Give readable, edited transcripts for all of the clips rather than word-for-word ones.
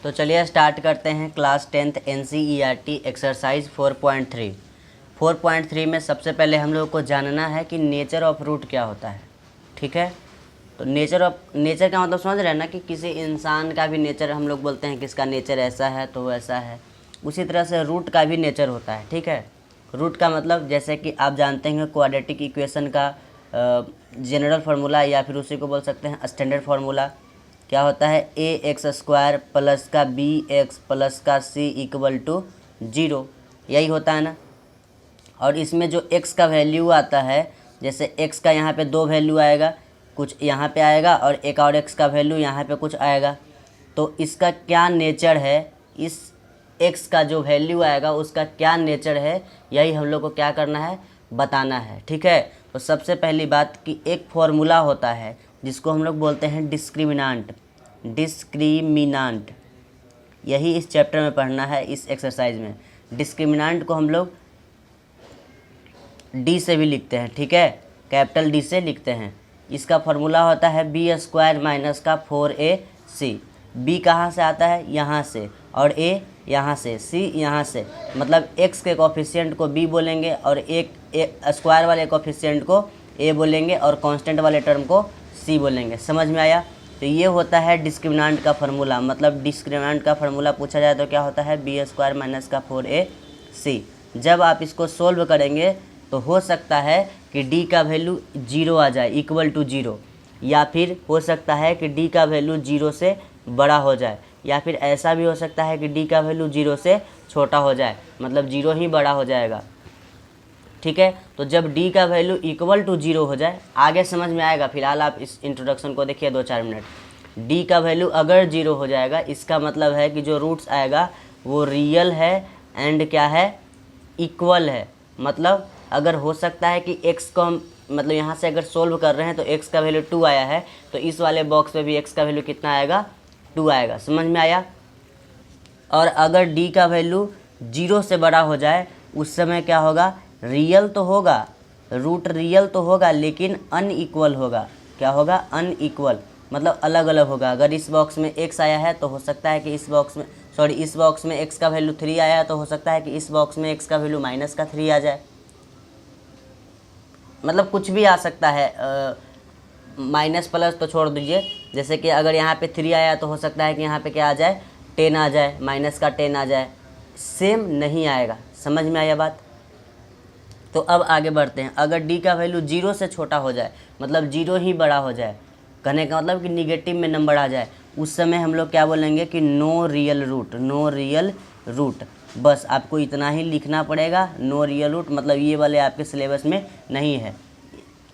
तो चलिए स्टार्ट करते हैं क्लास 10th NCERT एक्सरसाइज 4.3। 4.3 में सबसे पहले हम लोग को जानना है कि नेचर ऑफ रूट क्या होता है। ठीक है, तो नेचर का मतलब समझ रहे हैं ना कि किसी इंसान का भी नेचर हम लोग बोलते हैं कि इसका नेचर ऐसा है तो वैसा है। उसी तरह से रूट का भी नेचर होता है। ठीक है, रूट का मतलब जैसे कि आप जानते हैं क्वाड्रेटिक इक्वेशन का जनरल फार्मूला या फिर उसी को बोल सकते हैं स्टैंडर्ड फार्मूला क्या होता है, ax² प्लस का bx प्लस का c इक्वल टू 0, यही होता है ना। और इसमें जो x का वैल्यू आता है, जैसे x का यहाँ पे 2 वैल्यू आएगा, कुछ यहाँ पे आएगा और एक और x का वैल्यू यहाँ पे कुछ आएगा। तो इसका क्या नेचर है, इस x का जो वैल्यू आएगा उसका क्या नेचर है, यही हम लोग को क्या करना है, बताना है। ठीक है, तो सबसे पहली बात कि एक फॉर्मूला होता है जिसको हम लोग बोलते हैं डिस्क्रिमिनांट। यही इस चैप्टर में पढ़ना है, इस एक्सरसाइज में। डिस्क्रिमिनांट को हम लोग डी से भी लिखते हैं। ठीक है, कैपिटल डी से लिखते हैं। इसका फार्मूला होता है b² माइनस का 4ac। b कहाँ से आता है, यहाँ से, और a यहाँ से, c यहाँ से। मतलब x के कोफिशिएंट को b बोलेंगे और एक स्क्वायर वाले कोफिशिएंट को a बोलेंगे और कांस्टेंट वाले टर्म को c बोलेंगे। समझ में आया? तो ये होता है डिस्क्रिमिनांट का फार्मूला। मतलब डिस्क्रिमिनांट का फार्मूला पूछा जाए तो क्या होता है, b² माइनस का 4ac। जब आप इसको सोल्व करेंगे तो हो सकता है कि d का वैल्यू 0 आ जाए, इक्वल टू 0, या फिर हो सकता है कि d का वैल्यू 0 से बड़ा हो जाए, या फिर ऐसा भी हो सकता है कि d का वैल्यू 0 से छोटा हो जाए, मतलब 0 ही बड़ा हो जाएगा। ठीक है, तो जब d का वैल्यू इक्वल टू 0 हो जाए, आगे समझ में आएगा। फिलहाल आप इस इंट्रोडक्शन को देखिए 2-4 मिनट। d का वैल्यू अगर 0 हो जाएगा, इसका मतलब है कि जो रूट्स आएगा वो रियल है एंड क्या है, इक्वल है। मतलब अगर हो सकता है कि x को हम मतलब यहाँ से अगर सोल्व कर रहे हैं तो x का वैल्यू 2 आया है, तो इस वाले बॉक्स में भी x का वैल्यू कितना आएगा, 2 आएगा। समझ में आया? और अगर d का वैल्यू 0 से बड़ा हो जाए, उस समय क्या होगा, रियल तो होगा, रूट रियल तो होगा, लेकिन अनइक्वल होगा। क्या होगा, अनइक्वल, मतलब अलग अलग होगा। अगर इस बॉक्स में x आया है तो हो सकता है कि इस बॉक्स में x का वैल्यू 3 आया है, तो हो सकता है कि इस बॉक्स में x का वैल्यू -3 आ जाए। मतलब कुछ भी आ सकता है, माइनस प्लस तो छोड़ दीजिए। जैसे कि अगर यहाँ पे 3 आया तो हो सकता है कि यहाँ पे क्या आ जाए, 10 आ जाए, -10 आ जाए। सेम नहीं आएगा। समझ में आया बात? तो अब आगे बढ़ते हैं। अगर d का वैल्यू 0 से छोटा हो जाए, मतलब 0 ही बड़ा हो जाए, कहने का मतलब कि निगेटिव में नंबर आ जाए, उस समय हम लोग क्या बोलेंगे कि नो रियल रूट। बस आपको इतना ही लिखना पड़ेगा, नो रियल रूट। मतलब ये वाले आपके सिलेबस में नहीं है।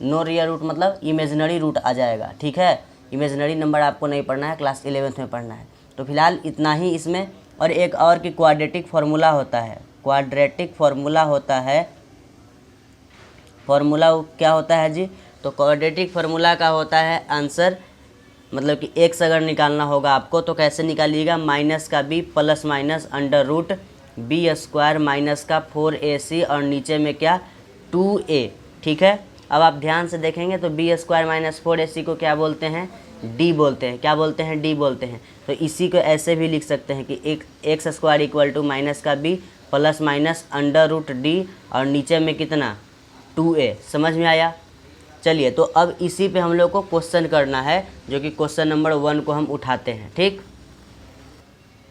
नो रियल रूट मतलब इमेजिनरी रूट आ जाएगा। ठीक है, इमेजिनरी नंबर आपको नहीं पढ़ना है, क्लास 11th में पढ़ना है। तो फिलहाल इतना ही इसमें। और एक और कि क्वाड्रेटिक फार्मूला होता है, फार्मूला क्या होता है जी? तो क्वाड्रेटिक फार्मूला का होता है आंसर, मतलब कि x अगर निकालना होगा आपको तो कैसे निकालिएगा, माइनस का b plus minus under root b² minus का 4ac और नीचे में क्या, 2a। ठीक है, अब आप ध्यान से देखेंगे तो b² माइनस 4ac को क्या बोलते हैं, d बोलते हैं। क्या बोलते हैं, d बोलते हैं। तो इसी को ऐसे भी लिख सकते हैं कि x² इक्वल टू माइनस का b plus minus under root d और नीचे में कितना, 2a। समझ में आया? चलिए, तो अब इसी पे हम लोग को क्वेश्चन करना है, जो कि क्वेश्चन नंबर 1 को हम उठाते हैं। ठीक,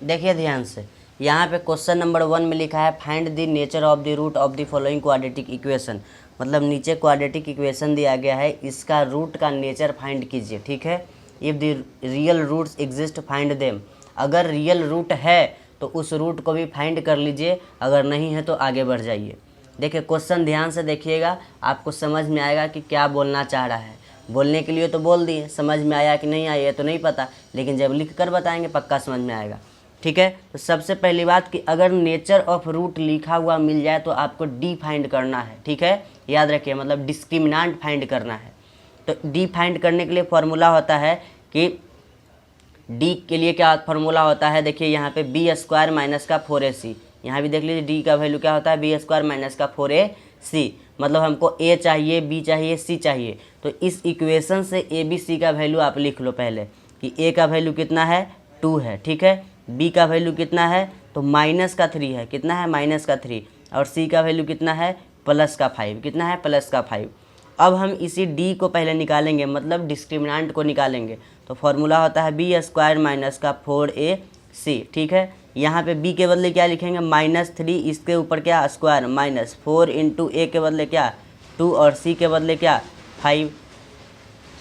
देखिए ध्यान से। यहाँ पे क्वेश्चन नंबर 1 में लिखा है find the nature of the root of the following quadratic equation. मतलब नीचे क्वाड्रेटिक इक्वेशन दिया गया है, इसका रूट का नेचर फाइंड कीजिए। ठीक है, if the real roots exist find them. अगर रियल रूट है तो उस रूट को भी फाइंड कर लीजिए, अगर नहीं है तो आगे बढ़ जाइए। देखिए क्वेश्चन ध्यान से देखिएगा, आपको समझ में आएगा कि क्या बोलना चाह रहा है। बोलने के लिए तो बोल दिए, समझ में आया कि नहीं आया ये तो नहीं पता, लेकिन जब लिख कर बताएंगे पक्का समझ में आएगा। ठीक है, तो सबसे पहली बात कि अगर नेचर ऑफ रूट लिखा हुआ मिल जाए तो आपको डी फाइंड करना है। ठीक है, याद रखिए, मतलब डिस्क्रिमिनांट फाइंड करना है। तो डी फाइंड करने के लिए फॉर्मूला होता है कि डी के लिए क्या फॉर्मूला होता है, देखिए यहाँ पे b² माइनस का 4ac। यहाँ भी देख लीजिए डी का वैल्यू क्या होता है, b² माइनस का 4ac। मतलब हमको a चाहिए, b चाहिए, c चाहिए। तो इस इक्वेशन से a b c का वैल्यू आप लिख लो पहले कि a का वैल्यू कितना है, 2 है। ठीक है, बी का वैल्यू कितना है, तो माइनस का 3 है, कितना है माइनस का 3, और सी का वैल्यू कितना है प्लस का 5, कितना है प्लस का 5। अब हम इसी डी को पहले निकालेंगे, मतलब डिस्क्रिमिनेंट को निकालेंगे। तो फॉर्मूला होता है बी स्क्वायर माइनस का 4ac, ठीक है। यहाँ पे b के बदले क्या लिखेंगे -3, इसके ऊपर क्या स्क्वायर माइनस 4 इंटू ए के बदले क्या 2 और c के बदले क्या 5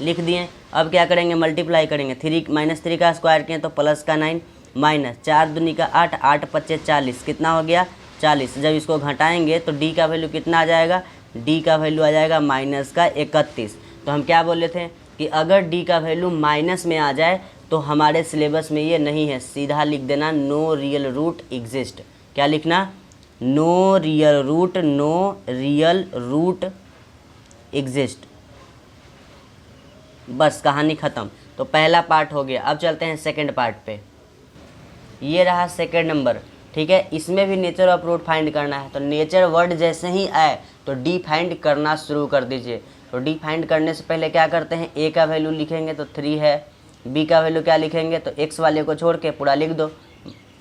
लिख दिए। अब क्या करेंगे मल्टीप्लाई करेंगे, 3 का स्क्वायर किए तो प्लस का 9 माइनस 4 दूनी का 8, 8 पच्चे 40, कितना हो गया 40। जब इसको घटाएंगे तो डी का वैल्यू कितना आ जाएगा, डी का वैल्यू आ जाएगा माइनस का 31। तो हम क्या बोले थे कि अगर डी का वैल्यू माइनस में आ जाए तो हमारे सिलेबस में ये नहीं है, सीधा लिख देना नो रियल रूट एग्जिस्ट। क्या लिखना, नो रियल रूट एग्जिस्ट। बस कहानी ख़त्म। तो पहला पार्ट हो गया। अब चलते हैं सेकंड पार्ट पे। ये रहा सेकंड नंबर, ठीक है। इसमें भी नेचर ऑफ रूट फाइंड करना है। तो नेचर वर्ड जैसे ही आए तो डी फाइंड करना शुरू कर दीजिए। तो डी फाइंड करने से पहले क्या करते हैं, ए का वैल्यू लिखेंगे तो 3 है, बी का वैल्यू क्या लिखेंगे तो एक्स वाले को छोड़ के पूरा लिख दो,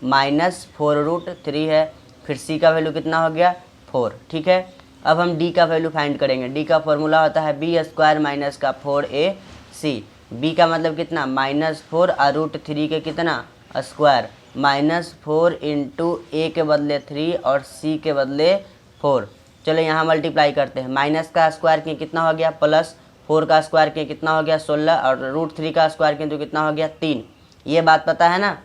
-4√3 है। फिर सी का वैल्यू कितना हो गया 4, ठीक है। अब हम डी का वैल्यू फाइंड करेंगे। डी का फॉर्मूला होता है बी स्क्वायर माइनस का 4ac। बी का मतलब कितना -4 और √3 के कितना स्क्वायर, -4 इंटू ए के बदले 3 और सी के बदले 4। चलो यहाँ मल्टीप्लाई करते हैं। माइनस का स्क्वायर के कितना हो गया प्लस, 4 का स्क्वायर के कितना हो गया 16, और √3 का स्क्वायर के तो कितना हो गया 3। ये बात पता है ना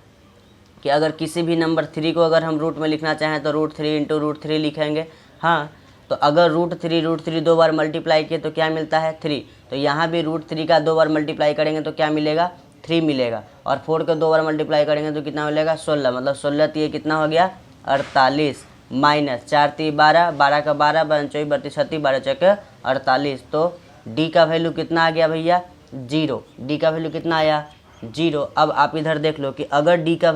कि अगर किसी भी नंबर 3 को अगर हम रूट में लिखना चाहें तो √3 इंटू √3 लिखेंगे। हाँ, तो अगर √3 2 बार मल्टीप्लाई किए तो क्या मिलता है 3। तो यहाँ भी √3 का 2 बार मल्टीप्लाई करेंगे तो क्या मिलेगा 3 मिलेगा, और 4 का 2 बार मल्टीप्लाई करेंगे तो कितना मिलेगा 16, मतलब 16 ये कितना हो गया 48, माइनस 4 3 12, 12 का 12 24 32 36, 12 चौके 48। तो डी का वैल्यू कितना आ गया भैया 0। डी का वैल्यू कितना आया 0। अब आप इधर देख लो कि अगर डी का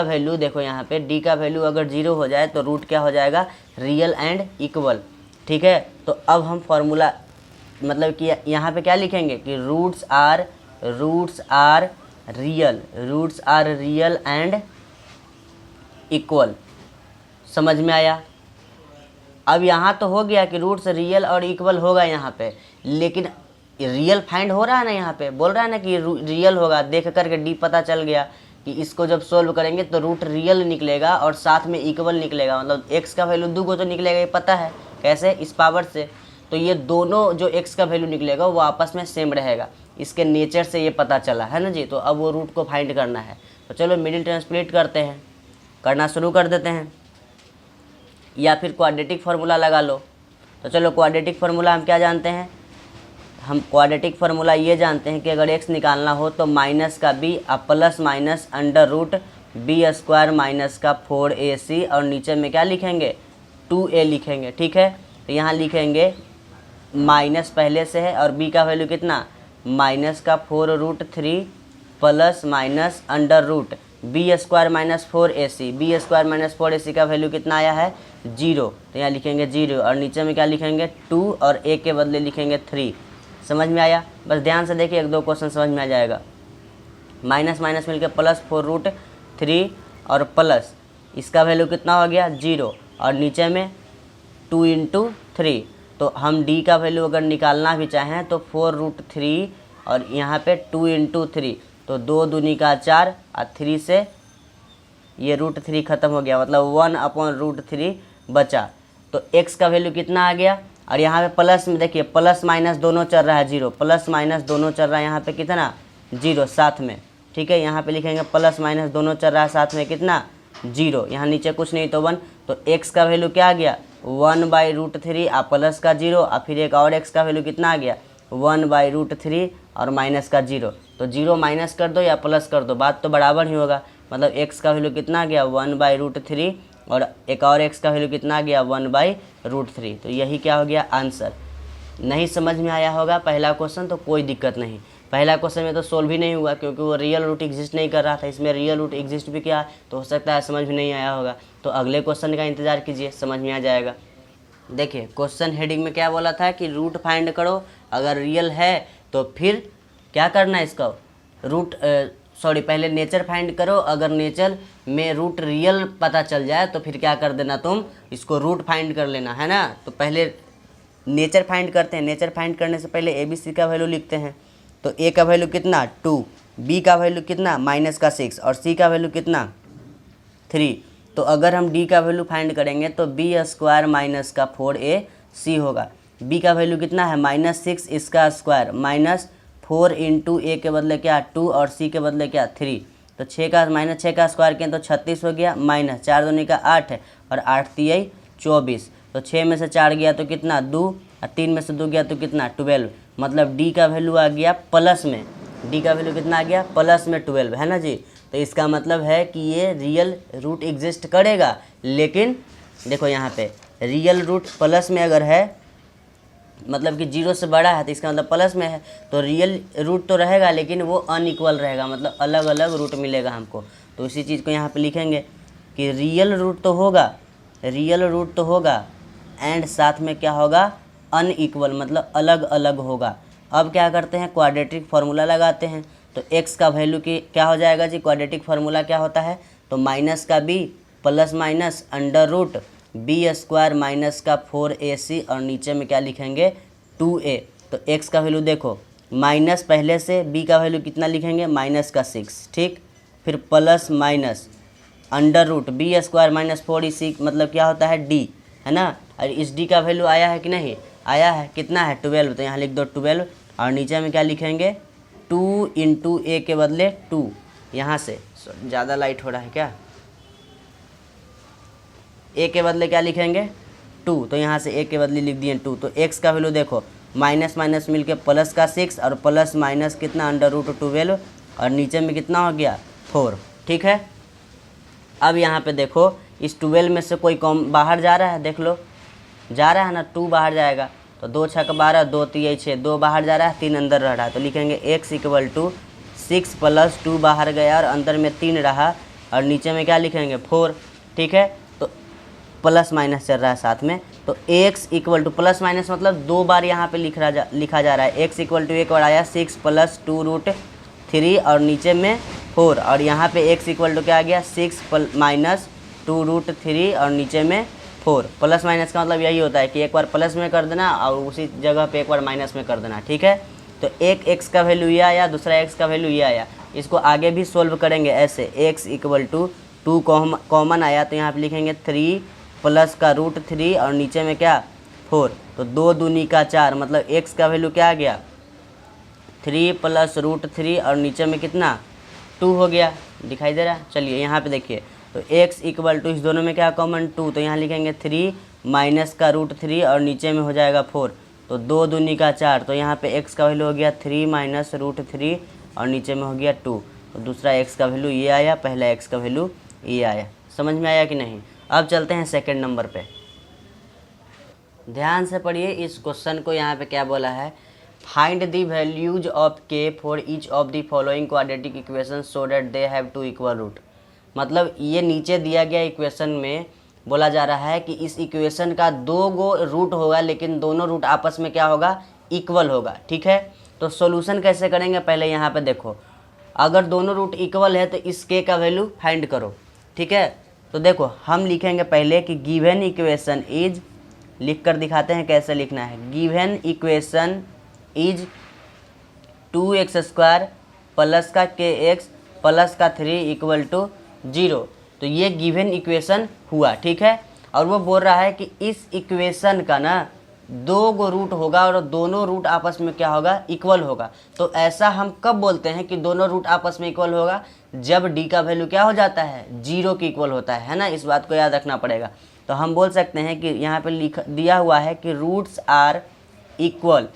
वैल्यू देखो यहाँ पे डी का वैल्यू अगर 0 हो जाए तो रूट क्या हो जाएगा रियल एंड इक्वल, ठीक है। तो अब हम फॉर्मूला मतलब कि यहाँ पे क्या लिखेंगे कि roots are real and equal. समझ में आया। अब यहाँ तो हो गया कि रूट्स रियल और इक्वल होगा यहाँ पे, लेकिन रियल फाइंड हो रहा है ना, यहाँ पे बोल रहा है ना कि रियल होगा। देख करके डी पता चल गया कि इसको जब सोल्व करेंगे तो रूट रियल निकलेगा और साथ में इक्वल निकलेगा, मतलब एक्स का वैल्यू 2 को तो निकलेगा, ये पता है कैसे, इस पावर से। तो ये दोनों जो एक्स का वैल्यू निकलेगा वो आपस में सेम रहेगा, इसके नेचर से ये पता चला है ना जी। तो अब वो रूट को फाइंड करना है। तो चलो मिडिल टर्म स्प्लिट करते हैं, करना शुरू कर देते हैं, या फिर क्वाड्रेटिक फार्मूला लगा लो। तो चलो क्वाड्रेटिक फार्मूला हम क्या जानते हैं, हम क्वाड्रेटिक फार्मूला ये जानते हैं कि अगर x निकालना हो तो माइनस का b और plus minus √b square minus का 4ac, और नीचे में क्या लिखेंगे 2a लिखेंगे, ठीक है। तो यहाँ लिखेंगे माइनस पहले से है और b का वैल्यू कितना माइनस का 4√3 plus minus √b square minus 4ac। b square minus 4ac का वैल्यू कितना आया है 0, तो यहाँ लिखेंगे 0, और नीचे में क्या लिखेंगे 2 और a के बदले लिखेंगे 3। समझ में आया। बस ध्यान से देखिए, 1-2 क्वेश्चन समझ में आ जाएगा। माइनस माइनस मिलकर प्लस 4√3 और प्लस इसका वैल्यू कितना हो गया 0, और नीचे में 2 इंटू 3। तो हम d का वैल्यू अगर निकालना भी चाहें तो 4√3 और यहाँ पे 2 इंटू 3, तो 2 दूनी का 4 और 3 से ये √3 ख़त्म हो गया, मतलब 1/√3 बचा। तो x का वैल्यू कितना आ गया, और यहाँ पे प्लस में देखिए प्लस माइनस दोनों चल रहा है 0, प्लस माइनस दोनों चल रहा है यहाँ पे कितना 0 साथ में, ठीक है। यहाँ पे लिखेंगे प्लस माइनस दोनों चल रहा है साथ में कितना 0, यहाँ नीचे कुछ नहीं तो 1। तो x का वैल्यू क्या आ गया 1/√3 और प्लस का 0, और फिर एक और x का वैल्यू कितना आ गया 1/√3 और माइनस का 0। तो 0 माइनस कर दो या प्लस कर दो, बात तो बराबर ही होगा। मतलब x का वैल्यू कितना आ गया 1/√3 और एक और x का वैल्यू कितना आ गया 1/√3। तो यही क्या हो गया आंसर। नहीं समझ में आया होगा पहला क्वेश्चन तो कोई दिक्कत नहीं, पहला क्वेश्चन में तो सोल्व ही नहीं हुआ क्योंकि वो रियल रूट एग्जिस्ट नहीं कर रहा था। इसमें रियल रूट एग्जिस्ट भी किया तो हो सकता है समझ में नहीं आया होगा। तो अगले क्वेश्चन का इंतज़ार कीजिए, समझ में आ जाएगा। देखिए क्वेश्चन हेडिंग में क्या बोला था कि रूट फाइंड करो, अगर रियल है तो फिर क्या करना है, इसका रूट सॉरी पहले नेचर फाइंड करो, अगर नेचर में रूट रियल पता चल जाए तो फिर क्या कर देना तुम, इसको रूट फाइंड कर लेना, है ना। तो पहले नेचर फाइंड करते हैं। नेचर फाइंड करने से पहले ABC का वैल्यू लिखते हैं। तो A का वैल्यू कितना 2, B का वैल्यू कितना -6 और C का वैल्यू कितना 3। तो अगर हम D का वैल्यू फाइंड करेंगे तो B² - का 4AC होगा। B का वैल्यू कितना है -6 इसका स्क्वायर -4 × A के बदले क्या 2 और C के बदले क्या 3। तो 6 का स्क्वायर किया तो 36 हो गया, -4 दूनी का 8 है और 8 तियाई 24। तो 6 में से 4 गया तो कितना 2 और 3 में से 2 गया तो कितना 12। मतलब D का वैल्यू आ गया प्लस में, D का वैल्यू कितना आ गया प्लस में 12, है ना जी। तो इसका मतलब है कि ये रियल रूट एग्जिस्ट करेगा, लेकिन देखो यहाँ पे रियल रूट प्लस में अगर है मतलब कि 0 से बड़ा है तो इसका मतलब प्लस में है, तो रियल रूट तो रहेगा लेकिन वो अनइक्वल रहेगा, मतलब अलग अलग रूट मिलेगा हमको। तो इसी चीज़ को यहाँ पे लिखेंगे कि रियल रूट तो होगा एंड साथ में क्या होगा अनइक्वल, मतलब अलग अलग होगा। अब क्या करते हैं क्वाड्रेटिक फार्मूला लगाते हैं। तो x का वैल्यू की क्या हो जाएगा जी, क्वाड्रेटिक फार्मूला क्या होता है, तो -b प्लस माइनस √ B² - का 4AC और नीचे में क्या लिखेंगे 2A। तो x का वैल्यू देखो माइनस पहले से, b का वैल्यू कितना लिखेंगे -6, ठीक। फिर प्लस माइनस √ B² - 4AC मतलब क्या होता है d, है ना। और इस d का वैल्यू आया है कि नहीं आया है, कितना है 12। तो यहाँ लिख दो 12 और नीचे में क्या लिखेंगे 2 × A के बदले 2। यहाँ से ज़्यादा लाइट हो रहा है क्या, A के बदले क्या लिखेंगे 2, तो यहाँ से A के बदले लिख दिए 2। तो x का वैल्यू देखो माइनस माइनस मिल के प्लस का 6 और प्लस माइनस कितना √12 और नीचे में कितना हो गया 4, ठीक है। अब यहाँ पे देखो इस 12 में से कोई कम बाहर जा रहा है, देख लो जा रहा है ना, 2 बाहर जाएगा। तो 2 6 12, 2 3 6, 2 बाहर जा रहा है, 3 अंदर रह रहा है। तो लिखेंगे x = 6 + 2 बाहर गया और अंदर में 3 रहा और नीचे में क्या लिखेंगे 4, ठीक है। तो प्लस माइनस चल रहा है साथ में। तो x = प्लस माइनस मतलब 2 बार यहाँ पे लिखा जा रहा है। x = एक बार आया 6 + 2√3 और नीचे में 4 और यहाँ पे x = क्या आ गया 6 - 2√3 और नीचे में 4। प्लस माइनस का मतलब यही होता है कि एक बार प्लस में कर देना और उसी जगह पे एक बार माइनस में कर देना, ठीक है। तो एक x का वैल्यू ये आया, दूसरा x का वैल्यू ये आया। इसको आगे भी सोल्व करेंगे ऐसे, x = 2 कॉमन आया तो यहाँ पे लिखेंगे 3 प्लस का √3 और नीचे में क्या 4। तो 2 दूनी का 4 मतलब x का वैल्यू क्या आ गया 3 प्लस √3 और नीचे में कितना 2 हो गया, दिखाई दे रहा है। चलिए यहाँ पे देखिए तो x = इस दोनों में क्या कॉमन 2, तो यहाँ लिखेंगे 3 माइनस का √3 और नीचे में हो जाएगा 4। तो 2 दूनी का 4 तो यहाँ पे x का वैल्यू हो गया 3 माइनस √3 और नीचे में हो गया 2। तो दूसरा x का वैल्यू ये आया, पहला x का वैल्यू ये आया। समझ में आया कि नहीं। अब चलते हैं सेकंड नंबर पे, ध्यान से पढ़िए इस क्वेश्चन को। यहाँ पे क्या बोला है, find the values of k for each of the following quadratic equation so that they have 2 equal root. मतलब ये नीचे दिया गया इक्वेशन में बोला जा रहा है कि इस इक्वेशन का 2 गो रूट होगा लेकिन दोनों रूट आपस में क्या होगा इक्वल होगा, ठीक है। तो सॉल्यूशन कैसे करेंगे, पहले यहाँ पे देखो अगर दोनों रूट इक्वल है तो इस k का वैल्यू फाइंड करो, ठीक है। तो देखो हम लिखेंगे पहले कि गिवन इक्वेशन इज, लिख कर दिखाते हैं कैसे लिखना है। Given equation is 2x² plus का kx प्लस का 3 = 0। तो ये गिवन इक्वेशन हुआ, ठीक है। और वो बोल रहा है कि इस इक्वेशन का ना 2 गो रूट होगा और दोनों रूट आपस में क्या होगा इक्वल होगा। तो ऐसा हम कब बोलते हैं कि दोनों रूट आपस में इक्वल होगा, जब d का वैल्यू क्या हो जाता है 0 के इक्वल होता है ना। इस बात को याद रखना पड़ेगा। तो हम बोल सकते हैं कि यहाँ पे दिया हुआ है कि रूट्स आर इक्वल,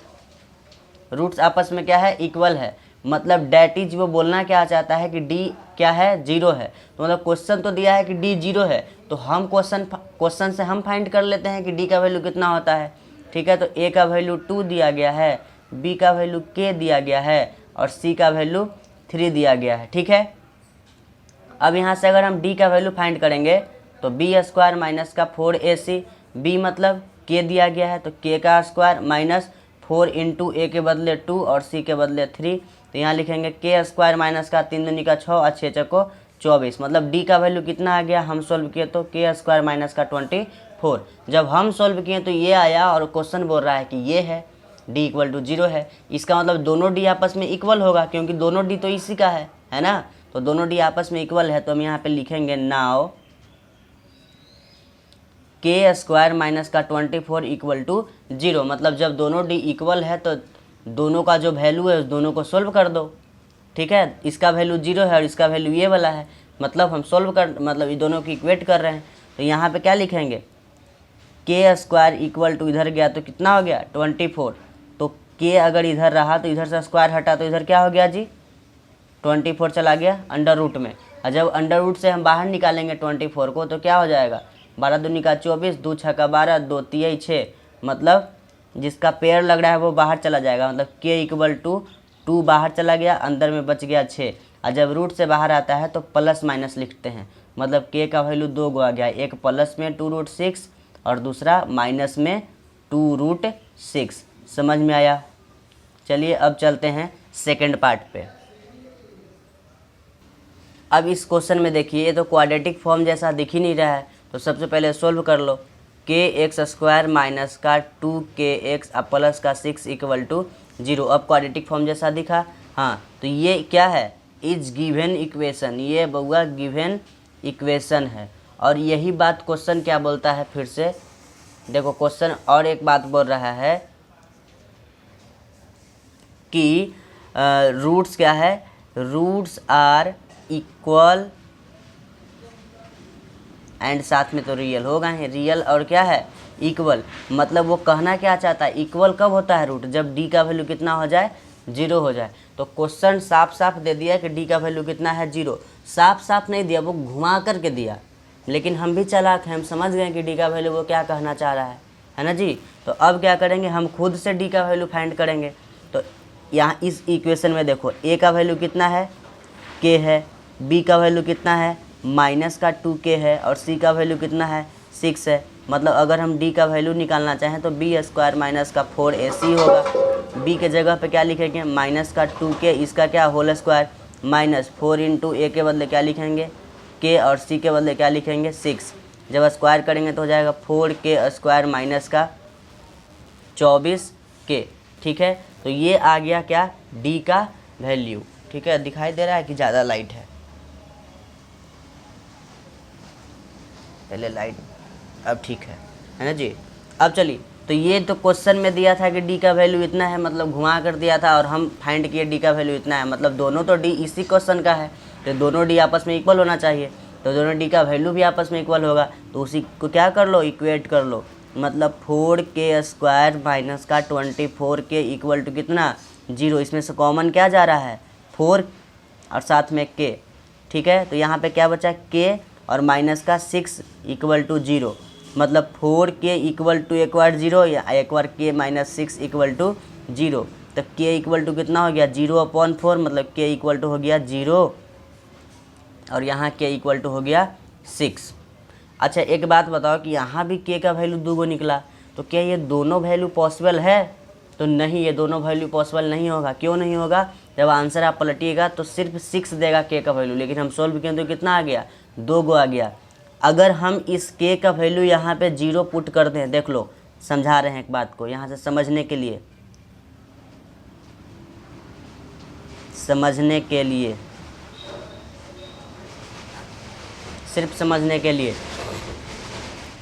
रूट्स आपस में क्या है इक्वल है। मतलब डैट इज वो बोलना क्या चाहता है कि d क्या है 0 है। तो मतलब क्वेश्चन तो दिया है कि d 0 है, तो हम क्वेश्चन से हम फाइंड कर लेते हैं कि d का वैल्यू कितना होता है, ठीक है। तो a का वैल्यू 2 दिया गया है, b का वैल्यू k दिया गया है और c का वैल्यू 3 दिया गया है, ठीक है। अब यहाँ से अगर हम d का वैल्यू फाइंड करेंगे तो B² - का 4AC, b मतलब k दिया गया है तो k का स्क्वायर माइनस 4 × A के बदले 2 और c के बदले 3। तो यहाँ लिखेंगे के स्क्वायर माइनस का 3 दूनी का 6 और 6 चौको 24, मतलब डी का वैल्यू कितना आ गया, हम सोल्व किए तो के स्क्वायर माइनस का 24। जब हम सोल्व किए तो ये आया और क्वेश्चन बोल रहा है कि ये है डी इक्वल टू 0 है। इसका मतलब दोनों डी आपस में इक्वल होगा, क्योंकि दोनों डी तो इसी का है ना, तो दोनों डी आपस में इक्वल है। तो हम यहाँ पे लिखेंगे नाउ के स्क्वायर माइनस का 24 इक्वल टू 0, मतलब जब दोनों डी इक्वल है तो दोनों का जो वैल्यू है उस दोनों को सोल्व कर दो। ठीक है, इसका वैल्यू 0 है और इसका वैल्यू ये वाला है, मतलब हम सोल्व कर मतलब ये दोनों की इक्वेट कर रहे हैं। तो यहाँ पे क्या लिखेंगे, के स्क्वायर इक्वल टू इधर गया तो कितना हो गया 24, तो के अगर इधर रहा तो इधर से स्क्वायर हटा तो इधर क्या हो गया जी 24 चला गया अंडर रूट में। और जब अंडर रूट से हम बाहर निकालेंगे 24 को तो क्या हो जाएगा 12 दूनी का 24, 2 6 का 12, 2 3 6, मतलब जिसका पेयर लग रहा है वो बाहर चला जाएगा, मतलब के इक्वल टू 2 बाहर चला गया, अंदर में बच गया 6। और जब रूट से बाहर आता है तो प्लस माइनस लिखते हैं, मतलब के का वैल्यू 2 गो आ गया, एक प्लस में 2√6 और दूसरा माइनस में 2√6। समझ में आया। चलिए अब चलते हैं सेकंड पार्ट पे। अब इस क्वेश्चन में देखिए, ये तो क्वाड्रेटिक फॉर्म जैसा दिख ही नहीं रहा है, तो सबसे पहले सोल्व कर लो। के एक्स स्क्वायर माइनस का 2kx प्लस का 6 इक्वल टू 0। अब क्वाड्रेटिक फॉर्म जैसा दिखा, हाँ, तो ये क्या है, इज गिवन इक्वेशन, ये बउआ गिवन इक्वेशन है। और यही बात क्वेश्चन क्या बोलता है, फिर से देखो क्वेश्चन और एक बात बोल रहा है कि रूट्स क्या है, रूट्स आर इक्वल एंड साथ में तो रियल होगा ही, रियल और क्या है इक्वल, मतलब वो कहना क्या चाहता है, इक्वल कब होता है रूट, जब डी का वैल्यू कितना हो जाए 0 हो जाए। तो क्वेश्चन साफ साफ दे दिया कि डी का वैल्यू कितना है 0, साफ साफ नहीं दिया, वो घुमा करके दिया, लेकिन हम भी चालाक हैं, हम समझ गए कि डी का वैल्यू वो क्या कहना चाह रहा है ना जी। तो अब क्या करेंगे, हम खुद से डी का वैल्यू फाइंड करेंगे। तो यहाँ इस इक्वेशन में देखो ए का वैल्यू कितना है के है, बी का वैल्यू कितना है माइनस का 2k है और सी का वैल्यू कितना है 6 है। मतलब अगर हम डी का वैल्यू निकालना चाहें तो बी स्क्वायर माइनस का 4ac होगा। बी के जगह पे क्या लिखेंगे माइनस का 2k, इसका क्या होल स्क्वायर माइनस 4 इंटू ए के बदले क्या लिखेंगे के और सी के बदले क्या लिखेंगे 6। जब स्क्वायर करेंगे तो हो जाएगा 4k स्क्वायर माइनस का 24k। ठीक है, तो ये आ गया क्या डी का वैल्यू। ठीक है, दिखाई दे रहा है कि ज़्यादा लाइट है, लाइट अब ठीक है ना जी। अब चलिए, तो ये तो क्वेश्चन में दिया था कि डी का वैल्यू इतना है, मतलब घुमा कर दिया था और हम फाइंड किए डी का वैल्यू इतना है, मतलब दोनों तो डी इसी क्वेश्चन का है, तो दोनों डी आपस में इक्वल होना चाहिए, तो दोनों डी का वैल्यू भी आपस में इक्वल होगा, तो उसी को क्या कर लो इक्वेट कर लो। मतलब 4k स्क्वायर माइनस का 24k इक्वल टू कितना 0, इसमें से कॉमन क्या जा रहा है 4 और साथ में k। ठीक है, तो यहाँ पे क्या बचा k और माइनस का 6 इक्वल टू 0, मतलब 4k इक्वल टू एक बार 0 या एक बार k माइनस 6 इक्वल टू 0। तो k इक्वल टू कितना हो गया 0/4, मतलब k इक्वल टू हो गया 0 और यहाँ k इक्वल टू हो गया 6। अच्छा एक बात बताओ कि यहाँ भी k का वैल्यू 2 गो निकला, तो क्या ये दोनों वैल्यू पॉसिबल है? तो नहीं, ये दोनों वैल्यू पॉसिबल नहीं होगा। क्यों नहीं होगा? जब आंसर आप पलटिएगा तो सिर्फ 6 देगा के का वैल्यू, लेकिन हम सोल्व किए तो कितना आ गया 2 गो आ गया। अगर हम इस के का वैल्यू यहाँ पे 0 पुट कर दें, देख लो समझा रहे हैं एक बात को यहाँ से समझने के लिए, सिर्फ समझने के लिए।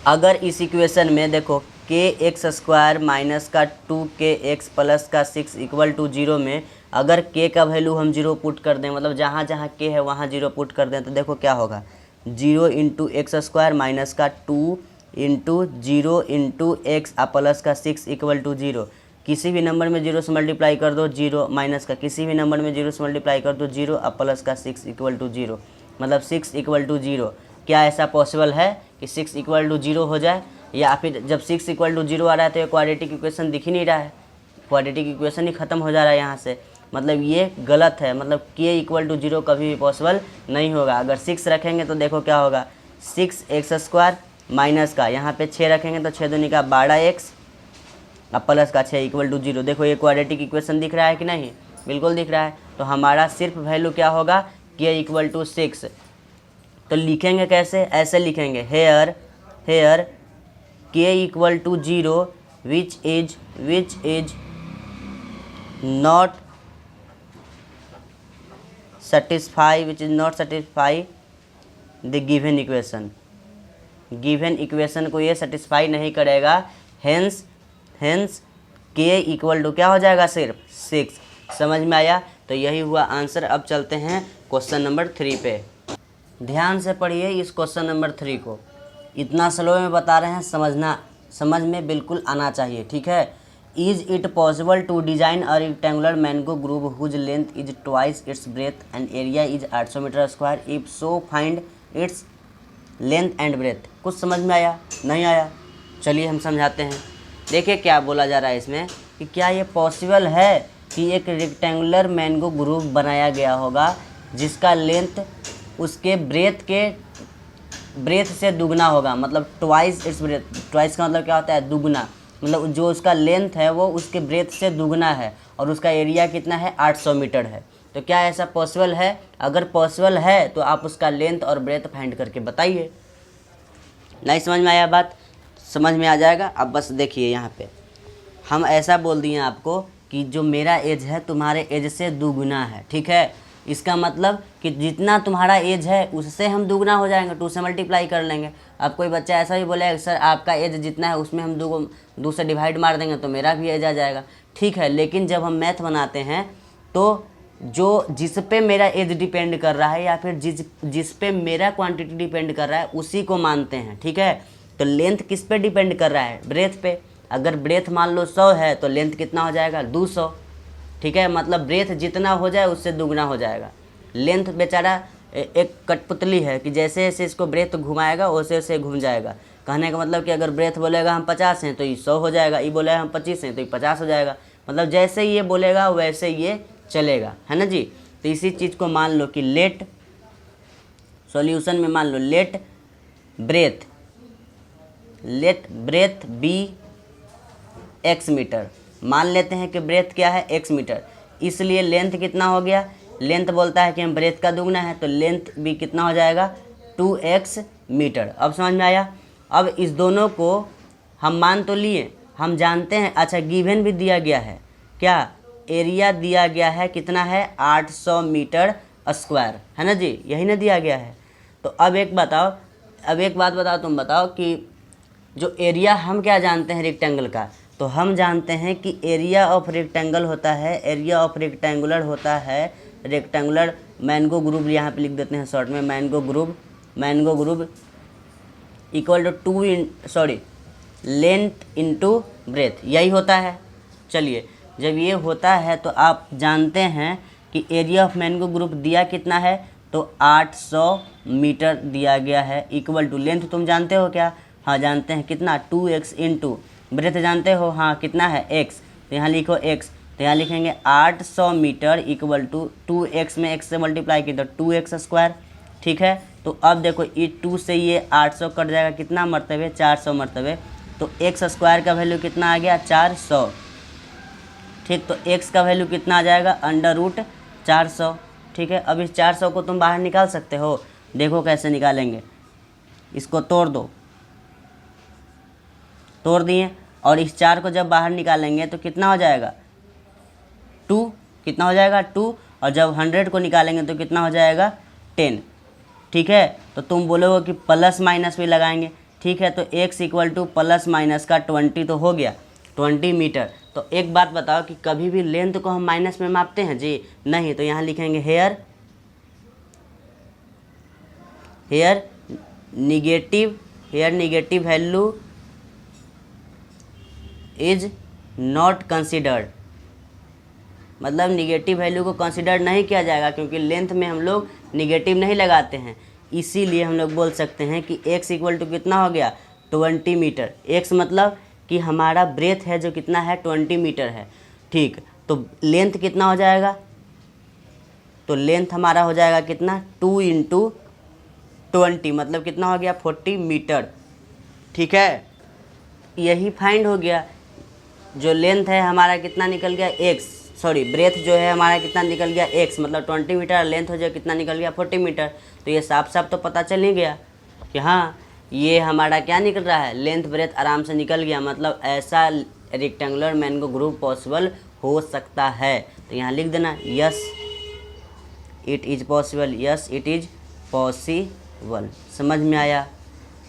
अगर इस इक्वेशन में देखो के एक्स स्क्वायर माइनस का 2kx प्लस का 6 इक्वल टू 0 में अगर के का वैल्यू हम 0 पुट कर दें, मतलब जहाँ जहाँ के है वहाँ 0 पुट कर दें, तो देखो क्या होगा 0 इंटू एक्स स्क्वायर माइनस का 2 इंटू 0 इंटू एक्स प्लस का 6 इक्वल टू 0। किसी भी नंबर में 0 से मल्टीप्लाई कर दो 0, माइनस का किसी भी नंबर में 0 से मल्टीप्लाई कर दो 0 प्लस का 6 इक्वल टू 0, मतलब 6 इक्वल टू 0। क्या ऐसा पॉसिबल है कि 6 इक्वल टू 0 हो जाए? या फिर जब 6 इक्वल टू 0 आ रहा है तो ये क्वाड्रेटिक इक्वेशन दिख ही नहीं रहा है, क्वाड्रेटिक इक्वेशन ही ख़त्म हो जा रहा है यहाँ से, मतलब ये गलत है। मतलब k इक्वल टू 0 कभी भी पॉसिबल नहीं होगा। अगर 6 रखेंगे तो देखो क्या होगा 6x स्क्वायर माइनस का यहाँ पे 6 रखेंगे तो 6 दूनी का 12x अब प्लस का 6 इक्वल टू 0। देखो ये क्वाड्रेटिक इक्वेशन दिख रहा है कि नहीं? बिल्कुल दिख रहा है। तो हमारा सिर्फ वैल्यू क्या होगा, के इक्वल टू 6। तो लिखेंगे कैसे, ऐसे लिखेंगे, here k equal to 0 which is not satisfy the given equation. Given equation को ये सेटिस्फाई नहीं करेगा, हेंस के इक्वल टू क्या हो जाएगा, सिर्फ 6। समझ में आया? तो यही हुआ आंसर। अब चलते हैं क्वेश्चन नंबर 3 पे। ध्यान से पढ़िए इस क्वेश्चन नंबर 3 को, इतना स्लो में बता रहे हैं, समझ में बिल्कुल आना चाहिए, ठीक है। Is it possible to design a rectangular mango group whose length is twice its breadth and area is 800 metre square, if so find its length and breadth. कुछ समझ में आया? नहीं आया? चलिए हम समझाते हैं। देखिए क्या बोला जा रहा है इसमें कि क्या ये पॉसिबल है कि एक रेक्टेंगुलर मैंगो ग्रुप बनाया गया होगा जिसका लेंथ उसके ब्रेथ से दुगना होगा, मतलब ट्वाइस इट्स ब्रेथ। ट्वाइस का मतलब क्या होता है, दुगना, मतलब जो उसका लेंथ है वो उसके ब्रेथ से दुगना है और उसका एरिया कितना है, 800 मीटर है। तो क्या ऐसा पॉसिबल है? अगर पॉसिबल है तो आप उसका लेंथ और ब्रेथ फाइंड करके बताइए। नहीं समझ में आया बात? समझ में आ जाएगा। अब बस देखिए यहाँ पे हम ऐसा बोल दिए आपको कि जो मेरा एज है तुम्हारे एज से दुगुना है, ठीक है। इसका मतलब कि जितना तुम्हारा एज है उससे हम दुगना हो जाएंगे, 2 से मल्टीप्लाई कर लेंगे। अब कोई बच्चा ऐसा भी बोलेगा सर आपका एज जितना है उसमें हम 2 से डिवाइड मार देंगे तो मेरा भी एज आ जाएगा, ठीक है। लेकिन जब हम मैथ बनाते हैं तो जिस पे मेरा एज डिपेंड कर रहा है या फिर जिस पे मेरा क्वांटिटी डिपेंड कर रहा है उसी को मानते हैं, ठीक है। तो लेंथ किस पे डिपेंड कर रहा है, ब्रेथ पे। अगर ब्रेथ मान लो 100 है तो लेंथ कितना हो जाएगा, 200, ठीक है। मतलब ब्रेथ जितना हो जाए उससे दुगना हो जाएगा। लेंथ बेचारा एक कठपुतली है कि जैसे जैसे इसको ब्रेथ घुमाएगा वैसे वैसे घूम जाएगा। कहने का मतलब कि अगर ब्रेथ बोलेगा हम 50 हैं तो ये 100 हो जाएगा, ये बोलेगा हम 25 हैं तो ये 50 हो जाएगा। मतलब जैसे ये बोलेगा वैसे ये चलेगा, है ना जी। तो इसी चीज़ को मान लो कि लेट सॉल्यूशन में मान लो let breadth be x metre. मान लेते हैं कि ब्रेथ क्या है, x मीटर, इसलिए लेंथ कितना हो गया, लेंथ बोलता है कि हम ब्रेथ का दुगना है तो लेंथ भी कितना हो जाएगा, 2x मीटर। अब समझ में आया? अब इस दोनों को हम मान तो लिए, हम जानते हैं। अच्छा गिवन भी दिया गया है, क्या एरिया दिया गया है, कितना है, 800 मीटर स्क्वायर, है ना जी, यही ना दिया गया है। तो अब एक बात बताओ, तुम बताओ कि जो एरिया हम क्या जानते हैं रेक्टेंगल का, तो हम जानते हैं कि एरिया ऑफ रेक्टेंगल होता है, एरिया ऑफ रेक्टेंगुलर होता है, रेक्टेंगुलर मैंगो ग्रुप यहाँ पे लिख देते हैं शॉर्ट में, mango group equal to length into breadth, यही होता है। चलिए जब ये होता है तो आप जानते हैं कि एरिया ऑफ मैंगो ग्रुप दिया कितना है, तो 800 मीटर दिया गया है, इक्वल टू लेंथ तुम जानते हो क्या, हाँ जानते हैं, कितना, 2x इंटू ब्रेथ जानते हो, हाँ कितना है, x, तो यहाँ लिखो x, तो यहाँ लिखेंगे 800 मीटर इक्वल टू 2x में x से मल्टीप्लाई की तो 2x स्क्वायर, ठीक है। तो अब देखो ये 2 से ये 800 कट जाएगा, कितना मरतबे, 400 मरतबे, तो x स्क्वायर का वैल्यू कितना आ गया, 400, ठीक। तो x का वैल्यू कितना आ जाएगा, √400, ठीक है। अब इस 400 को तुम बाहर निकाल सकते हो, देखो कैसे निकालेंगे, इसको तोड़ दिए और इस 4 को जब बाहर निकालेंगे तो कितना हो जाएगा, 2, कितना हो जाएगा, 2, और जब 100 को निकालेंगे तो कितना हो जाएगा, 10, ठीक है। तो तुम बोलोगे कि प्लस माइनस भी लगाएंगे, ठीक है। तो x equal two plus minus का 20 तो हो गया, 20 मीटर। तो एक बात बताओ कि कभी भी लेंथ को हम माइनस में मापते हैं जी, नहीं। तो यहाँ लिखेंगे here negative value is not considered, मतलब निगेटिव वैल्यू को कंसिडर नहीं किया जाएगा क्योंकि लेंथ में हम लोग निगेटिव नहीं लगाते हैं। इसीलिए हम लोग बोल सकते हैं कि x इक्वल टू कितना हो गया, 20 मीटर। x मतलब कि हमारा ब्रेथ है जो कितना है, 20 मीटर है, ठीक। तो लेंथ कितना हो जाएगा, तो लेंथ हमारा हो जाएगा कितना, 2 इंटू 20, मतलब कितना हो गया, 40 मीटर, ठीक है। यही फाइंड हो गया, जो लेंथ है हमारा कितना निकल गया, x सॉरी ब्रेथ जो है हमारा कितना निकल गया x, मतलब 20 मीटर, लेंथ हो जाए कितना निकल गया 40 मीटर। तो ये साफ साफ तो पता चल ही गया कि हाँ ये हमारा क्या निकल रहा है, लेंथ ब्रेथ आराम से निकल गया, मतलब ऐसा रेक्टेंगुलर मैंगो ग्रुप पॉसिबल हो सकता है। तो यहाँ लिख देना yes it is possible, yes it is possible. समझ में आया?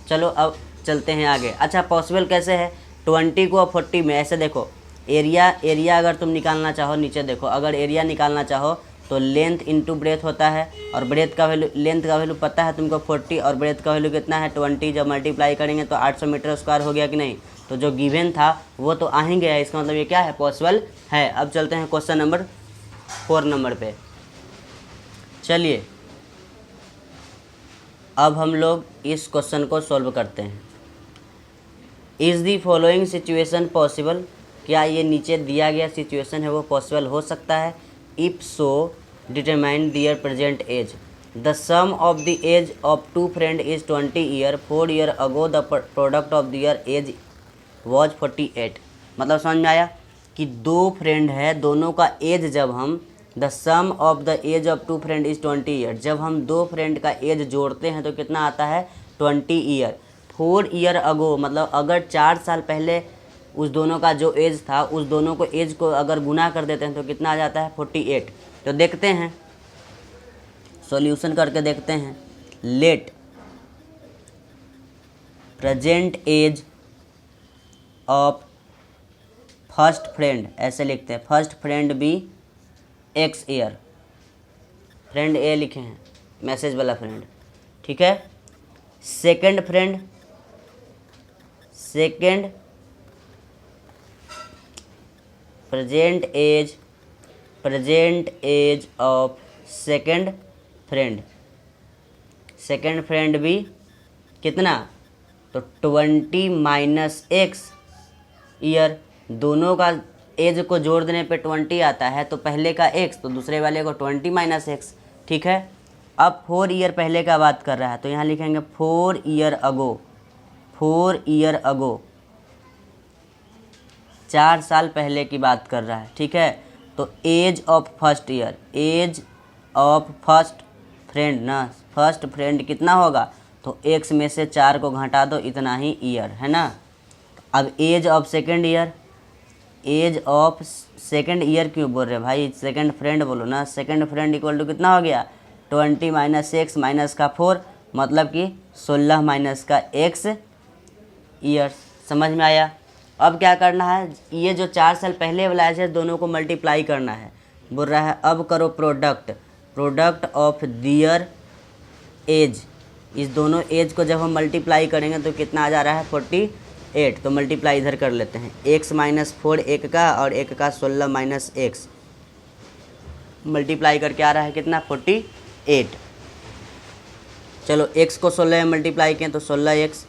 चलो अब चलते हैं आगे। अच्छा पॉसिबल कैसे है, 20 को 40 में ऐसे देखो, एरिया अगर तुम निकालना चाहो, नीचे देखो, अगर एरिया निकालना चाहो तो लेंथ इंटू ब्रेथ होता है, और ब्रेथ का वैल्यू, लेंथ का वैल्यू पता है तुमको 40 और ब्रेथ का वैल्यू कितना है 20, जब मल्टीप्लाई करेंगे तो 800 मीटर स्क्वायर हो गया कि नहीं। तो जो गिवन था वो तो आ ही गया, इसका मतलब ये क्या है, पॉसिबल है। अब चलते हैं क्वेश्चन नंबर 4 नंबर पे। चलिए अब हम लोग इस क्वेश्चन को सॉल्व करते हैं। Is the following situation possible, क्या ये नीचे दिया गया सिचुएशन है वो पॉसिबल हो सकता है। If so determine their present age. The sum of the age of two friend is 20 year, 4 year ago the product of their age was 48। मतलब समझ में आया कि दो फ्रेंड है, दोनों का एज जब हम, the sum of the age of two friend is 20 year, जब हम दो फ्रेंड का एज जोड़ते हैं तो कितना आता है 20 ईयर। 4 ईयर अगो, मतलब अगर 4 साल पहले उस दोनों का जो एज था, उस दोनों को एज को अगर गुना कर देते हैं तो कितना आ जाता है 48। तो देखते हैं, सॉल्यूशन करके देखते हैं। Let present age of first friend, ऐसे लिखते हैं, first friend be x year, friend A लिखे हैं, मैसेज वाला फ्रेंड, ठीक है। Second friend, second present age of second friend भी कितना, तो 20 माइनस एक्स ईयर, दोनों का एज को जोड़ देने पे 20 आता है, तो पहले का x तो दूसरे वाले को 20 माइनस एक्स, ठीक है। अब 4 ईयर पहले का बात कर रहा है तो यहाँ लिखेंगे 4 ईयर अगो, 4 ईयर अगो, 4 साल पहले की बात कर रहा है, ठीक है। तो age of first year, age of first friend ना, फर्स्ट फ्रेंड कितना होगा, तो x में से 4 को घटा दो, इतना ही ईयर है ना। अब age of second year, age of second year क्यों बोल रहे हैं भाई, सेकेंड फ्रेंड बोलो ना। सेकेंड फ्रेंड इक्वल टू कितना हो गया 20 माइनस एक्स माइनस का 4, मतलब कि 16 माइनस का x ईयर्स। समझ में आया? अब क्या करना है, ये जो 4 साल पहले वाला है दोनों को मल्टीप्लाई करना है, बोल रहा है अब करो प्रोडक्ट ऑफ दियर एज, इस दोनों एज को जब हम मल्टीप्लाई करेंगे तो कितना आ जा रहा है 48। तो मल्टीप्लाई इधर कर लेते हैं, x माइनस 4 एक का और एक का 16 माइनस एक्स, मल्टीप्लाई करके आ रहा है कितना 48। चलो x को 16 में मल्टीप्लाई किए तो 16x,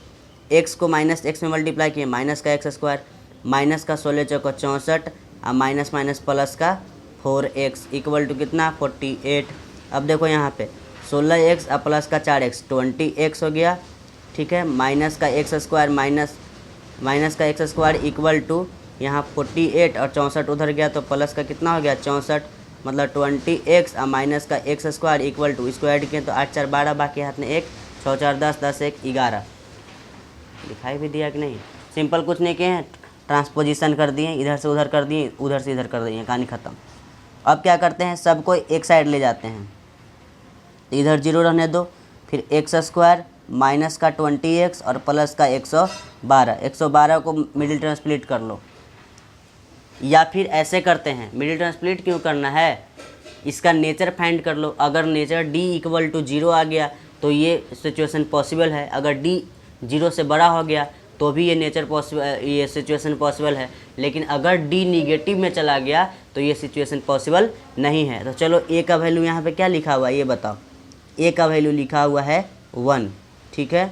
x को माइनस x में मल्टीप्लाई किए माइनस का x स्क्वायर, माइनस का 16 चौको 64 और माइनस माइनस प्लस का 4x इक्वल टू कितना 48। अब देखो यहाँ पे 16x और प्लस का 4x 20x हो गया, ठीक है। माइनस का x स्क्वायर माइनस का x स्क्वायर इक्वल टू यहाँ 48 और 64 उधर गया तो प्लस का कितना हो गया 64, मतलब 20x और माइनस का x स्क्वायर इक्वल टू, इसको ऐड किए तो 8 4 12, बाकी हाथ में 1 6 4 10 10 1 11। दिखाई भी दिया कि नहीं? सिंपल कुछ नहीं किए हैं, ट्रांसपोजिशन कर दिए, इधर से उधर कर दिए, उधर से इधर कर दिए, कहानी ख़त्म। अब क्या करते हैं, सबको एक साइड ले जाते हैं, तो इधर 0 रहने दो, फिर x स्क्वायर माइनस का 20x और प्लस का 112 को मिडिल टर्म स्प्लिट कर लो, या फिर ऐसे करते हैं, मिडिल टर्म स्प्लिट क्यों करना है, इसका नेचर फाइंड कर लो। अगर नेचर d इक्वल टू 0 आ गया तो ये सिचुएशन पॉसिबल है, अगर d 0 से बड़ा हो गया तो भी ये ये सिचुएशन पॉसिबल है, लेकिन अगर d निगेटिव में चला गया तो ये सिचुएशन पॉसिबल नहीं है। तो चलो a का वैल्यू यहाँ पे क्या लिखा हुआ है ये बताओ, a का वैल्यू लिखा हुआ है 1, ठीक है।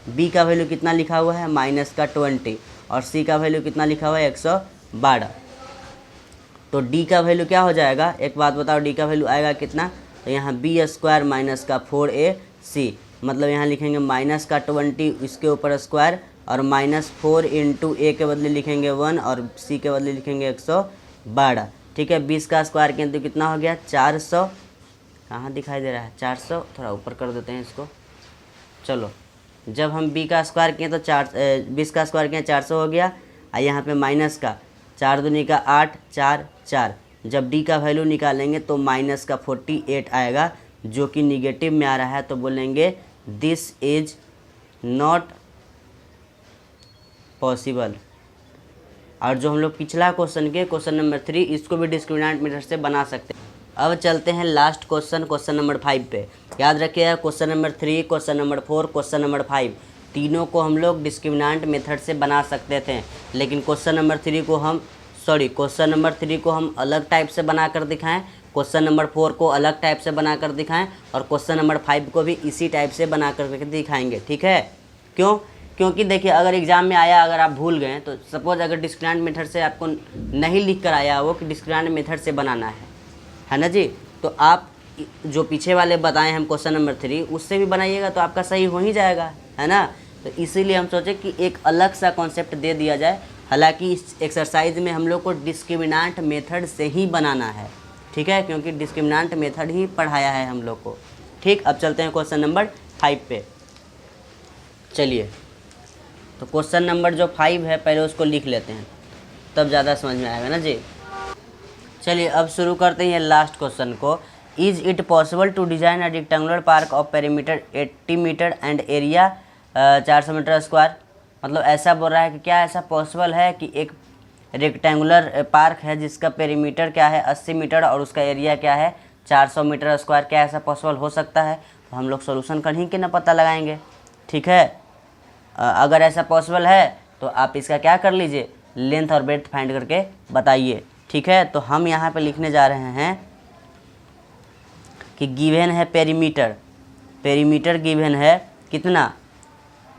b का वैल्यू कितना लिखा हुआ है माइनस का 20 और c का वैल्यू कितना लिखा हुआ है 112। तो d का वैल्यू क्या हो जाएगा, एक बात बताओ, d का वैल्यू आएगा कितना, तो यहाँ b स्क्वायर माइनस का 4ac, मतलब यहाँ लिखेंगे माइनस का 20 इसके ऊपर स्क्वायर और माइनस 4 इंटू a के बदले लिखेंगे 1 और c के बदले लिखेंगे 112, ठीक है। 20 का स्क्वायर किया तो कितना हो गया 400, कहाँ दिखाई दे रहा है 400, थोड़ा ऊपर कर देते हैं इसको। चलो जब हम b का स्क्वायर किए तो 20 का स्क्वायर किए 400 हो गया। और यहाँ पे माइनस का 4 दूनी का 8, 4 4, जब d का वैल्यू निकालेंगे तो माइनस का 48 आएगा, जो कि निगेटिव में आ रहा है, तो बोलेंगे दिस इज नॉट पॉसिबल। और जो हम लोग पिछला क्वेश्चन के क्वेश्चन नंबर 3, इसको भी डिस्क्रिमिनेंट मेथड से बना सकते हैं। अब चलते हैं लास्ट क्वेश्चन, क्वेश्चन नंबर 5 पे। याद रखिएगा question number 3, question number 4, question number 5 तीनों को हम लोग डिस्क्रिमिनेंट मेथड से बना सकते थे, लेकिन क्वेश्चन नंबर 3 को हम अलग टाइप से बना कर दिखाएं, क्वेश्चन नंबर 4 को अलग टाइप से बना कर दिखाएं, और क्वेश्चन नंबर 5 को भी इसी टाइप से बना कर दिखाएंगे। ठीक है, क्यों? क्योंकि देखिए अगर एग्जाम में आया, अगर आप भूल गए तो सपोज अगर डिस्क्रिमिनेंट मेथड से आपको नहीं लिख कर आया वो कि डिस्क्रिमिनेंट मेथड से बनाना है ना जी, तो आप जो पीछे वाले बताए हम क्वेश्चन नंबर 3 उससे भी बनाइएगा तो आपका सही हो ही जाएगा, है ना। तो इसीलिए हम सोचे कि एक अलग सा कॉन्सेप्ट दे दिया जाए। हालांकि इस एक्सरसाइज में हम लोग को डिस्क्रिमिनेंट मेथड से ही बनाना है, ठीक है, क्योंकि डिस्क्रिमिनेंट मेथड ही पढ़ाया है हम लोग को। ठीक, अब चलते हैं क्वेश्चन नंबर 5 पे। चलिए, तो क्वेश्चन नंबर जो 5 है पहले उसको लिख लेते हैं, तब ज़्यादा समझ में आएगा ना जी। चलिए अब शुरू करते हैं लास्ट क्वेश्चन को। Is it possible to design a rectangular park of perimeter 80 metre and area 400 metre square. मतलब ऐसा बोल रहा है कि क्या ऐसा पॉसिबल है कि एक रेक्टेंगुलर पार्क है जिसका पेरीमीटर क्या है 80 मीटर और उसका एरिया क्या है 400 मीटर स्क्वायर, क्या ऐसा पॉसिबल हो सकता है? तो हम लोग सोल्यूशन कहीं के ना पता लगाएंगे। ठीक है, अगर ऐसा पॉसिबल है तो आप इसका क्या कर लीजिए, लेंथ और ब्रेड्थ फाइंड करके बताइए। ठीक है, तो हम यहाँ पे लिखने जा रहे हैं कि गिवन है पेरीमीटर, पेरीमीटर गिवन है कितना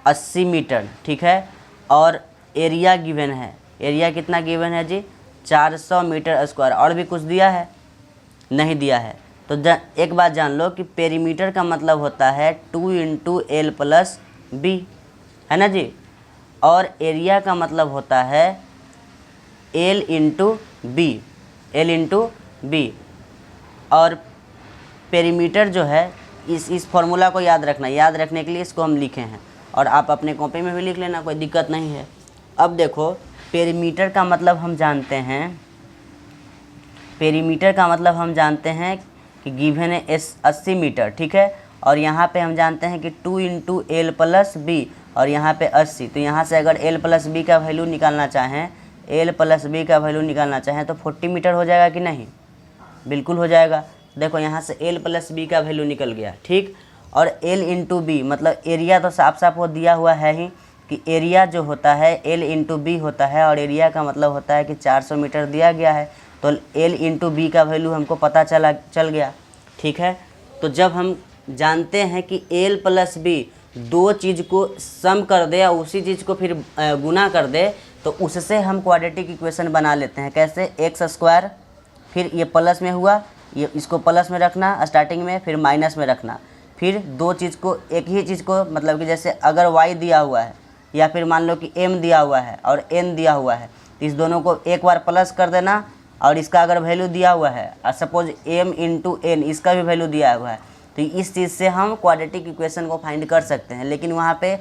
80 मीटर, ठीक है, और एरिया गिवन है, एरिया कितना गिवन है जी 400 मीटर स्क्वायर। और भी कुछ दिया है? नहीं दिया है। तो एक बात जान लो कि पेरीमीटर का मतलब होता है 2 × L + B, है ना जी, और एरिया का मतलब होता है L × B, L × B। और पेरीमीटर जो है इस फॉर्मूला को याद रखना, याद रखने के लिए इसको हम लिखे हैं, और आप अपने कॉपी में भी लिख लेना, कोई दिक्कत नहीं है। अब देखो पेरीमीटर का मतलब हम जानते हैं, पेरीमीटर का मतलब हम जानते हैं कि गिवन है 80 मीटर, ठीक है, और यहाँ पे हम जानते हैं कि 2 × L + B, और यहाँ पे 80। तो यहाँ से अगर L + B का वैल्यू निकालना चाहें, L + B का वैल्यू निकालना चाहें तो 40 मीटर हो जाएगा कि नहीं? बिल्कुल हो जाएगा। देखो यहाँ से L + B का वैल्यू निकल गया, ठीक। और L × B मतलब एरिया तो साफ साफ वो दिया हुआ है ही कि एरिया जो होता है L × B होता है, और एरिया का मतलब होता है कि 400 मीटर दिया गया है, तो L × B का वैल्यू हमको पता चल गया, ठीक है। तो जब हम जानते हैं कि L + B दो चीज़ को सम कर दे या उसी चीज़ को फिर गुना कर दे, तो उससे हम क्वाड्रेटिक इक्वेशन बना लेते हैं। कैसे? x², फिर ये प्लस में हुआ, ये इसको प्लस में रखना स्टार्टिंग में, फिर माइनस में रखना, फिर दो चीज़ को एक ही चीज़ को, मतलब कि जैसे अगर y दिया हुआ है या फिर मान लो कि m दिया हुआ है और n दिया हुआ है, तो इस दोनों को एक बार प्लस कर देना, और इसका अगर वैल्यू दिया हुआ है और सपोज m × n इसका भी वैल्यू दिया हुआ है, तो इस चीज़ से हम क्वाड्रेटिक इक्वेशन को फाइंड कर सकते हैं। लेकिन वहाँ पे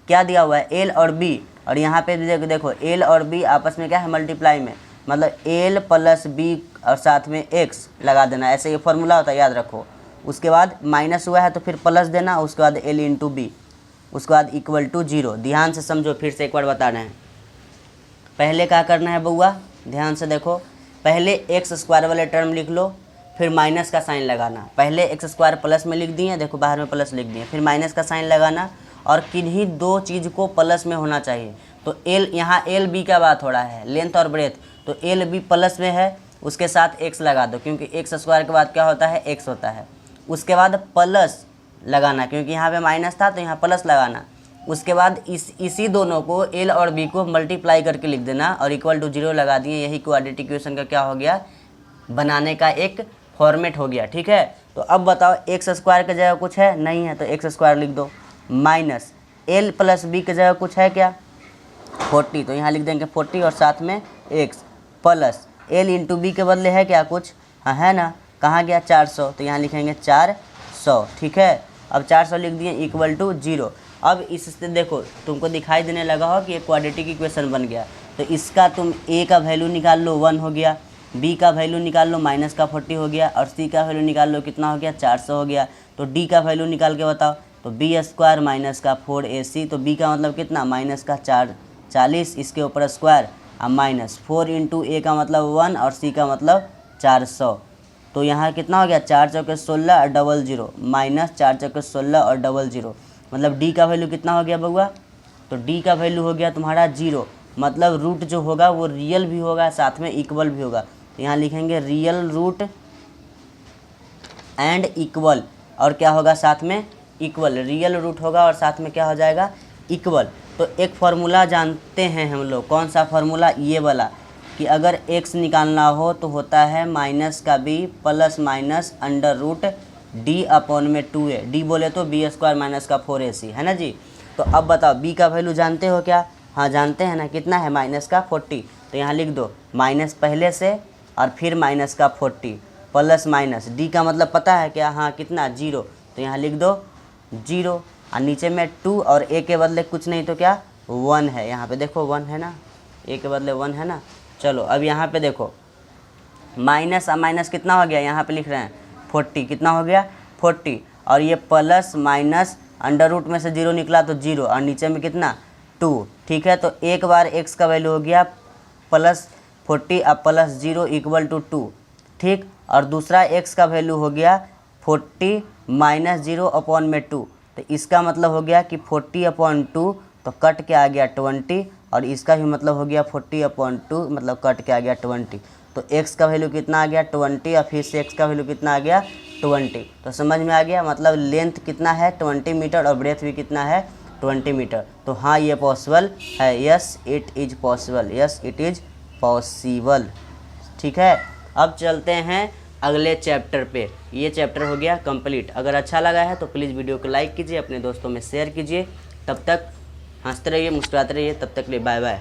क्या दिया हुआ है L और B, और यहाँ पे देखो L और B आपस में क्या है मल्टीप्लाई में, मतलब L + B और साथ में x लगा देना, ऐसे ये फॉर्मूला होता है, याद रखो। उसके बाद माइनस हुआ है तो फिर प्लस देना, उसके बाद L × B, उसके बाद = 0। ध्यान से समझो, फिर से एक बार बता रहे हैं। पहले क्या करना है बउआ, ध्यान से देखो, पहले x² वाले टर्म लिख लो, फिर माइनस का साइन लगाना। पहले x² प्लस में लिख दिए, देखो बाहर में प्लस लिख दिए, फिर माइनस का साइन लगाना, और किन्हीं दो चीज़ को प्लस में होना चाहिए। तो L, यहाँ L B का बात हो रहा है, लेंथ और ब्रेथ, तो L B प्लस में है, उसके साथ x लगा दो, क्योंकि x² के बाद क्या होता है x होता है। उसके बाद प्लस लगाना, क्योंकि यहाँ पे माइनस था तो यहाँ प्लस लगाना। उसके बाद इसी दोनों को L और B को मल्टीप्लाई करके लिख देना और = 0 लगा दिए। यही क्वाड्रेटिक इक्वेशन का क्या हो गया, बनाने का एक फॉर्मेट हो गया, ठीक है। तो अब बताओ x² की जगह कुछ है? नहीं है, तो x² लिख दो, माइनस L + B की जगह कुछ है क्या? 40, तो यहाँ लिख देंगे 40 और साथ में x, plus L into b के बदले है क्या कुछ, हाँ है ना, कहाँ गया 400, तो यहाँ लिखेंगे 400, ठीक है। अब 400 लिख दिए इक्वल टू 0। अब इससे देखो तुमको दिखाई देने लगा हो कि एक क्वाड्रेटिक इक्वेशन बन गया, तो इसका तुम a का वैल्यू निकाल लो 1 हो गया, b का वैल्यू निकाल लो माइनस का 40 हो गया, और c का वैल्यू निकाल लो कितना हो गया 400 हो गया। तो d का वैल्यू निकाल के बताओ, तो बी स्क्वायर माइनस का 4ac, तो b का मतलब कितना माइनस का 40, इसके ऊपर स्क्वायर और माइनस 4 इंटू a का मतलब 1 और c का मतलब 400। तो यहाँ कितना हो गया 4 चौके 16 और डबल 0 माइनस 4 चौके 16 और डबल 0, मतलब d का वैल्यू कितना हो गया बउआ, तो d का वैल्यू हो गया तुम्हारा 0, मतलब रूट जो होगा वो रियल भी होगा साथ में इक्वल भी होगा। तो यहाँ लिखेंगे रियल रूट एंड इक्वल, और क्या होगा साथ में इक्वल, रियल रूट होगा और साथ में क्या हो जाएगा इक्वल। तो एक फार्मूला जानते हैं हम लोग, कौन सा फार्मूला, ये वाला, कि अगर x निकालना हो तो होता है माइनस का b plus minus under root d upon में 2a, d बोले तो b स्क्वायर माइनस का 4ac, है ना जी। तो अब बताओ b का वैल्यू जानते हो क्या, हाँ जानते हैं ना, कितना है माइनस का 40, तो यहाँ लिख दो माइनस पहले से और फिर माइनस का 40 प्लस माइनस d का मतलब पता है क्या, हाँ कितना 0, तो यहाँ लिख दो 0 और नीचे में 2 और a के बदले कुछ नहीं तो क्या 1 है, यहाँ पे देखो 1 है ना, a के बदले 1 है ना। चलो अब यहाँ पे देखो माइनस और माइनस कितना हो गया, यहाँ पे लिख रहे हैं 40, कितना हो गया 40, और ये प्लस माइनस अंडर रूट में से 0 निकला तो 0 और नीचे में कितना 2, ठीक है। तो एक बार x का वैल्यू हो गया प्लस 40 और प्लस 0 इक्वल टू 2, ठीक, और दूसरा x का वैल्यू हो गया 40 माइनस 0 अपॉन में 2, तो इसका मतलब हो गया कि 40 अपॉन 2, तो कट के आ गया 20, और इसका भी मतलब हो गया 40 अपॉन 2, मतलब कट के आ गया 20। तो x का वैल्यू कितना आ गया 20 और फिर से x का वैल्यू कितना आ गया 20। तो समझ में आ गया, मतलब लेंथ कितना है 20 मीटर और ब्रेथ भी कितना है 20 मीटर। तो हाँ ये पॉसिबल है, yes it is possible, yes it is possible, ठीक है। अब चलते हैं अगले चैप्टर पे, ये चैप्टर हो गया कंप्लीट। अगर अच्छा लगा है तो प्लीज़ वीडियो को लाइक कीजिए, अपने दोस्तों में शेयर कीजिए। तब तक हंसते रहिए, मुस्कुराते रहिए, तब तक के लिए बाय बाय।